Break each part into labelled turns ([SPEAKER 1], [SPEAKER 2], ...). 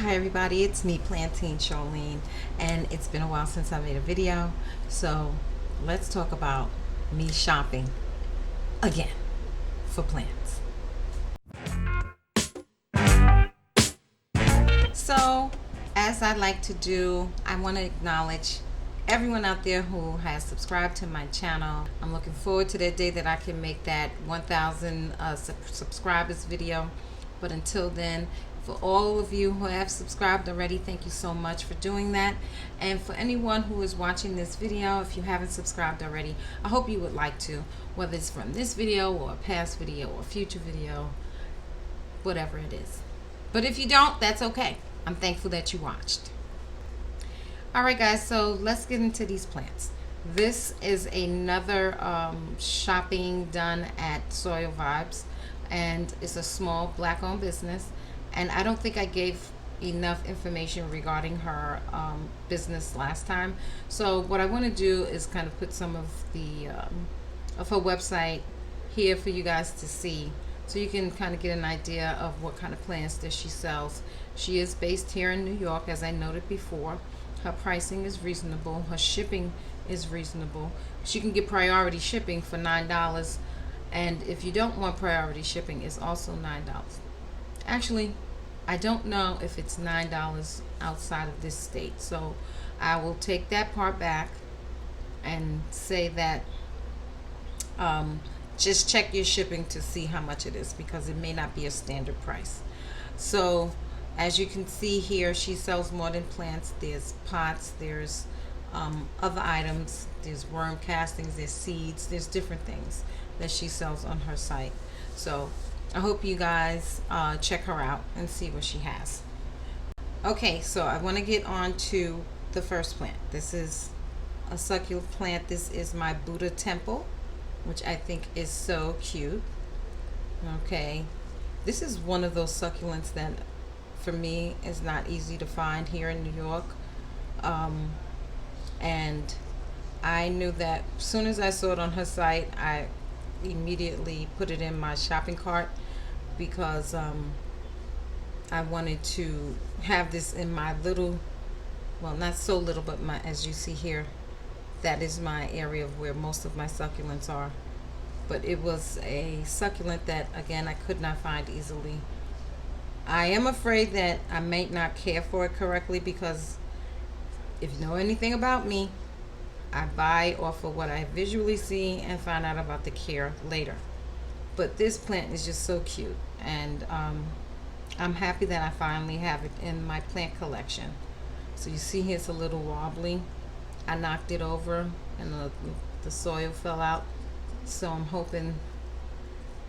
[SPEAKER 1] Hi everybody, it's me Plantain Charlene, and it's been a while since I made a video, so let's talk about me shopping again for plants. So, as I like to do, I want to acknowledge everyone out there who has subscribed to my channel. I'm looking forward to that day that I can make that 1,000 subscribers video. But until then, for all of you who have subscribed already, thank you so much for doing that. And for anyone who is watching this video, if you haven't subscribed already, I hope you would like to, whether it's from this video or a past video or a future video, whatever it is. But if you don't, that's okay. I'm thankful that you watched. Alright guys, so let's get into these plants. This is another shopping done at Soil Vibes, and it's a small black owned business, and I don't think I gave enough information regarding her business last time. So what I want to do is kind of put some of the of her website here for you guys to see, so you can kind of get an idea of what kind of plants that she sells. She is based here in New York, as I noted before. Her pricing is reasonable. Her shipping is reasonable. She can get priority shipping for $9, and if you don't want priority shipping, it's also $9. Actually, I don't know if it's $9 outside of this state, so I will take that part back and say that just check your shipping to see how much it is, because it may not be a standard price. So as you can see here, she sells more than plants. There's pots, there's other items, there's worm castings, there's seeds, there's different things that she sells on her site. So I hope you guys check her out and see what she has. Okay, so I want to get on to the first plant. This is a succulent plant. This is my Buddha Temple, which I think is so cute. Okay, this is one of those succulents that for me is not easy to find here in New York, and I knew that as soon as I saw it on her site, I immediately put it in my shopping cart, because I wanted to have this in my little, well, not so little, but my, as you see here, that is my area of where most of my succulents are. But it was a succulent that, again, I could not find easily. I am afraid that I may not care for it correctly, because if you know anything about me, I buy off of what I visually see and find out about the care later. But this plant is just so cute, and I'm happy that I finally have it in my plant collection. So you see here, it's a little wobbly. I knocked it over and the soil fell out. So I'm hoping,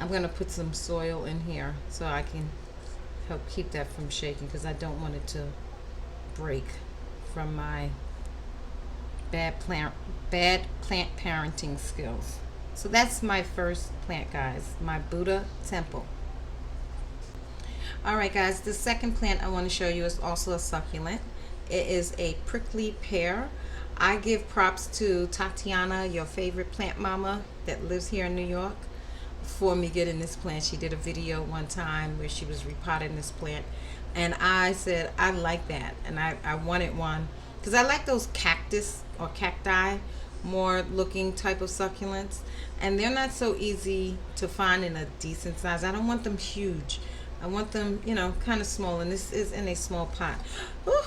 [SPEAKER 1] I'm going to put some soil in here so I can help keep that from shaking, because I don't want it to break from my bad plant parenting skills. So that's my first plant, guys, my Buddha Temple. Alright guys, the second plant I want to show you is also a succulent. It is a prickly pear. I give props to Tatiana, your favorite plant mama that lives here in New York, for me getting this plant. She did a video one time where she was repotting this plant, and I said I like that, and I wanted one, because I like those cactus or cacti more looking type of succulents, and they're not so easy to find in a decent size. I don't want them huge. I want them, you know, kind of small, and this is in a small pot. Ooh,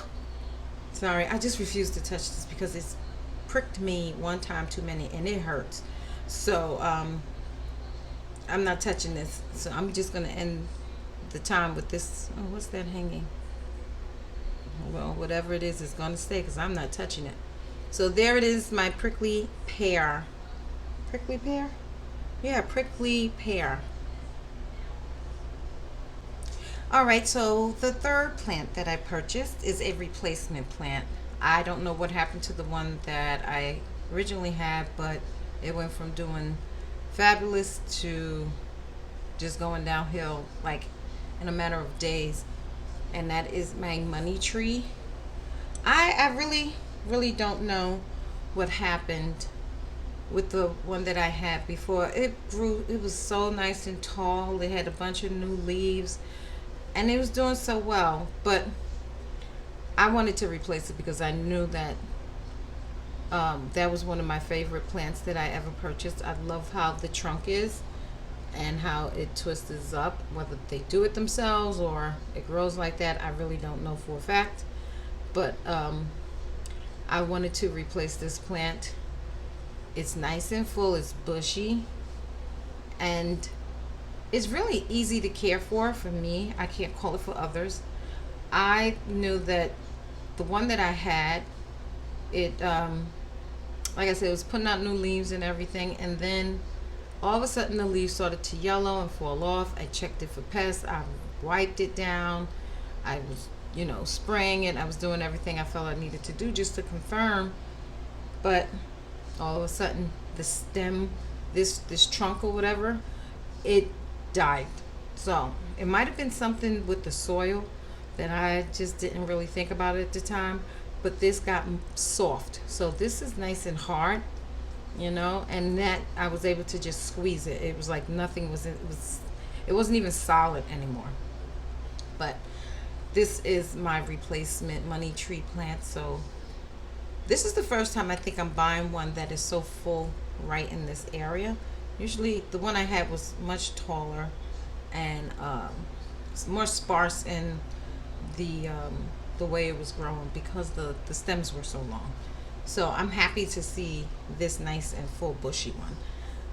[SPEAKER 1] sorry, I just refuse to touch this because it's pricked me one time too many and it hurts. So I'm not touching this. So I'm just going to end the time with this. Oh, what's that hanging? Well, whatever it is going to stay, because I'm not touching it. So there it is, my prickly pear. Prickly pear? Yeah, prickly pear. Alright, so the third plant that I purchased is a replacement plant. I don't know what happened to the one that I originally had, but it went from doing fabulous to just going downhill like in a matter of days. And that is my money tree. I really don't know what happened with the one that I had before. It grew, it was so nice and tall. It had a bunch of new leaves and it was doing so well, but I wanted to replace it because I knew that that was one of my favorite plants that I ever purchased. I love how the trunk is and how it twists up. Whether they do it themselves or it grows like that, I really don't know for a fact. But I wanted to replace this plant. It's nice and full, it's bushy, and it's really easy to care for me. I can't call it for others. I knew that the one that I had, it like I said, it was putting out new leaves and everything, and then all of a sudden the leaves started to yellow and fall off. I checked it for pests. I wiped it down. I was, spraying it. I was doing everything I felt I needed to do just to confirm. But all of a sudden, the stem, this trunk or whatever, it died. So it might have been something with the soil that I just didn't really think about at the time. But this got soft. So this is nice and hard, and that I was able to just squeeze it. It was like nothing was, it wasn't even solid anymore. But this is my replacement money tree plant. So this is the first time I think I'm buying one that is so full right in this area. Usually the one I had was much taller and more sparse in the way it was growing because the stems were so long. So I'm happy to see this nice and full bushy one.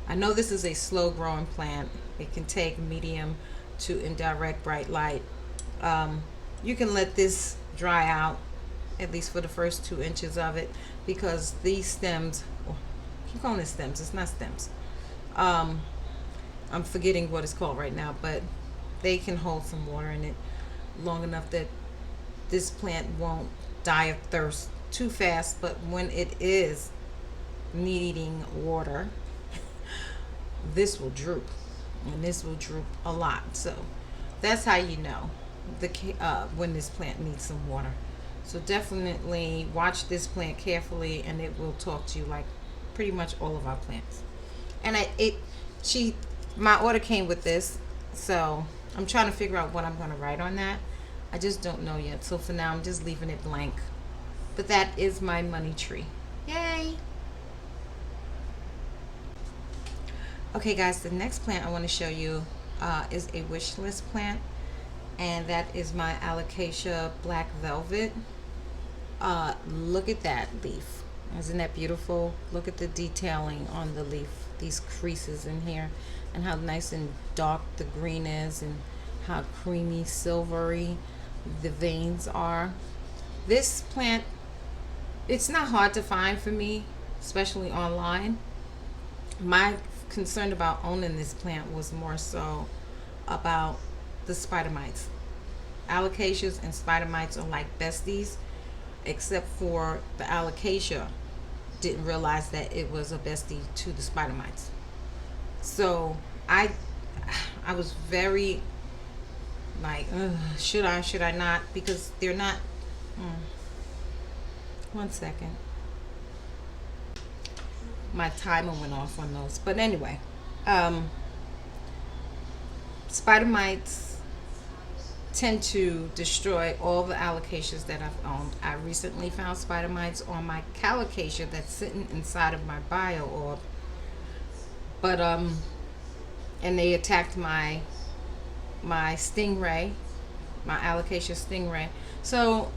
[SPEAKER 1] I know this is a slow growing plant. It can take medium to indirect bright light. You can let this dry out at least for the first 2 inches of it, because these stems, I keep calling it stems, it's not stems. I'm forgetting what it's called right now, but they can hold some water in it long enough that this plant won't die of thirst too fast. But when it is needing water, this will droop, and this will droop a lot. So that's how you know when this plant needs some water. So definitely watch this plant carefully, and it will talk to you like pretty much all of our plants. And my order came with this, so I'm trying to figure out what I'm going to write on that. I just don't know yet. So for now, I'm just leaving it blank. But that is my money tree. Yay! Okay, guys, the next plant I want to show you is a wish list plant, and that is my Alocasia Black Velvet. Look at that leaf. Isn't that beautiful? Look at the detailing on the leaf, these creases in here, and how nice and dark the green is, and how creamy silvery the veins are. This plant, it's not hard to find for me, especially online. My concern about owning this plant was more so about the spider mites. Alocasias and spider mites are like besties, except for the alocasia didn't realize that it was a bestie to the spider mites. So I was very like, should I not, because they're not. 1 second, my timer went off on those. But anyway, spider mites tend to destroy all the alocasias that I've owned. I recently found spider mites on my calocasia that's sitting inside of my bio orb. But and they attacked my stingray, my Alocasia stingray. So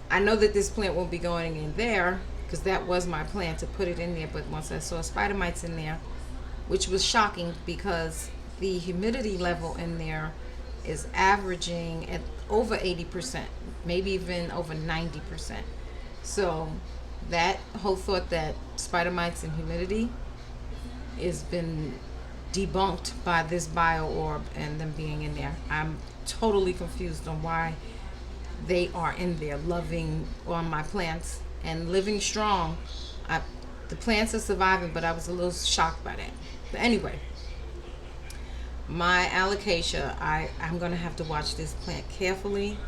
[SPEAKER 1] I know that this plant won't be going in there, because that was my plan to put it in there. But once I saw spider mites in there, which was shocking because the humidity level in there is averaging at over 80%, maybe even over 90%. So that whole thought that spider mites and humidity has been debunked by this bio orb and them being in there. I'm totally confused on why they are in there loving on my plants and living strong. The plants are surviving, but I was a little shocked by that. But anyway, my Alocasia, I'm going to have to watch this plant carefully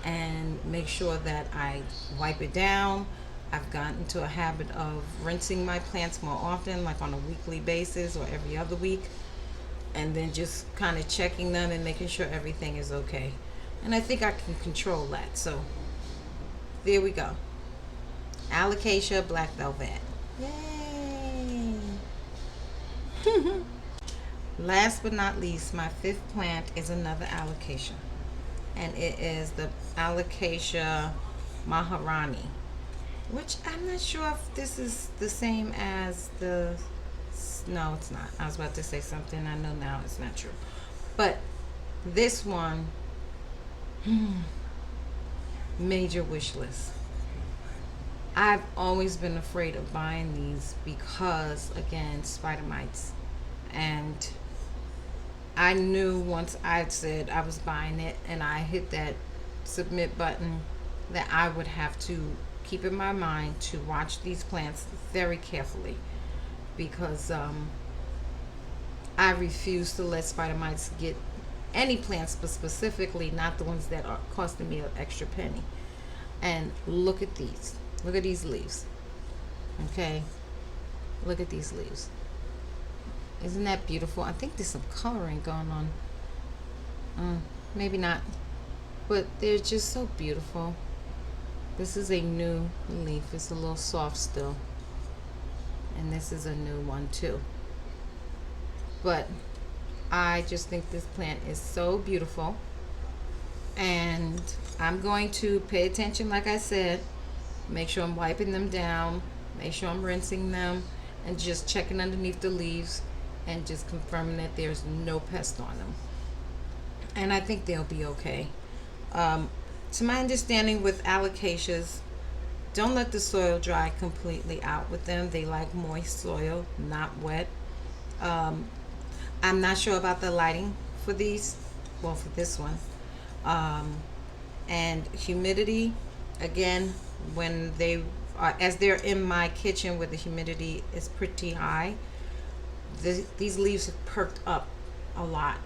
[SPEAKER 1] and make sure that I wipe it down. I've gotten into a habit of rinsing my plants more often, like on a weekly basis or every other week, and then just kind of checking them and making sure everything is okay. And I think I can control that. So There we go. Alocasia black velvet. Yay! Last but not least, my fifth plant is another alocasia, and it is the Alocasia Maharani, which I'm not sure if this is the same as the. No, it's not. I was about to say something. I know now it's not true. But this one, major wish list. I've always been afraid of buying these because, again, spider mites. And I knew once I said I was buying it and I hit that submit button that I would have to keep in my mind to watch these plants very carefully because I refuse to let spider mites get any plants, but specifically not the ones that are costing me an extra penny. And look at these. Look at these leaves. Okay? Look at these leaves. Isn't that beautiful? I think there's some coloring going on. Maybe not. But they're just so beautiful. This is a new leaf. It's a little soft still. And this is a new one too. But I just think this plant is so beautiful. And I'm going to pay attention, like I said. Make sure I'm wiping them down. Make sure I'm rinsing them. And just checking underneath the leaves. And just confirming that there's no pest on them. And I think they'll be okay. To my understanding with alocasias, don't let the soil dry completely out with them. They like moist soil, not wet. I'm not sure about the lighting for these. Well, for this one. And humidity, again, when they are, as they're in my kitchen where the humidity is pretty high, these leaves have perked up a lot.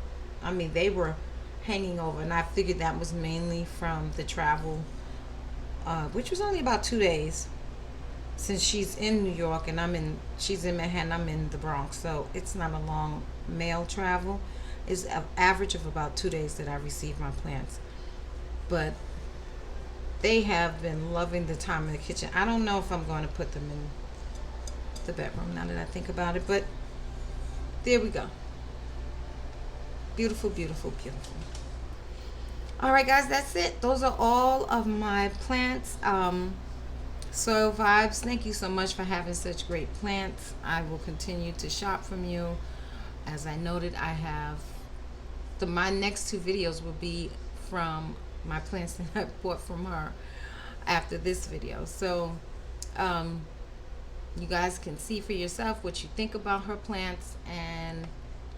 [SPEAKER 1] I mean, they were hanging over, and I figured that was mainly from the travel, which was only about 2 days. Since she's in New York and she's in Manhattan, I'm in the Bronx, so it's not a long mail travel. It's an average of about 2 days that I receive my plants. But they have been loving the time in the kitchen. I don't know if I'm going to put them in the bedroom now that I think about it, but there we go. Beautiful, beautiful, beautiful. All right, guys, that's it. Those are all of my plants. Soil Vibes, thank you so much for having such great plants. I will continue to shop from you. As I noted, I have my next 2 videos will be from my plants that I bought from her after this video. So you guys can see for yourself what you think about her plants and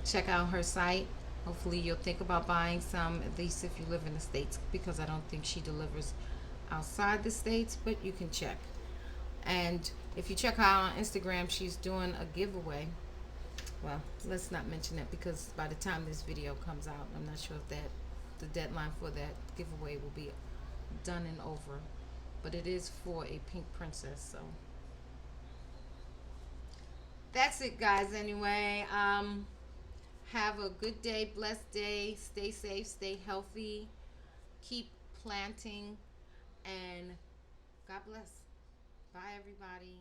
[SPEAKER 1] check out her site. Hopefully you'll think about buying some, at least if you live in the States, because I don't think she delivers outside the States, but you can check. And if you check her out on Instagram, she's doing a giveaway. Well, let's not mention that because by the time this video comes out, I'm not sure if the deadline for that giveaway will be done and over. But it is for a pink princess, so that's it, guys. Anyway, have a good day, blessed day. Stay safe, stay healthy, keep planting, and God bless. Bye, everybody.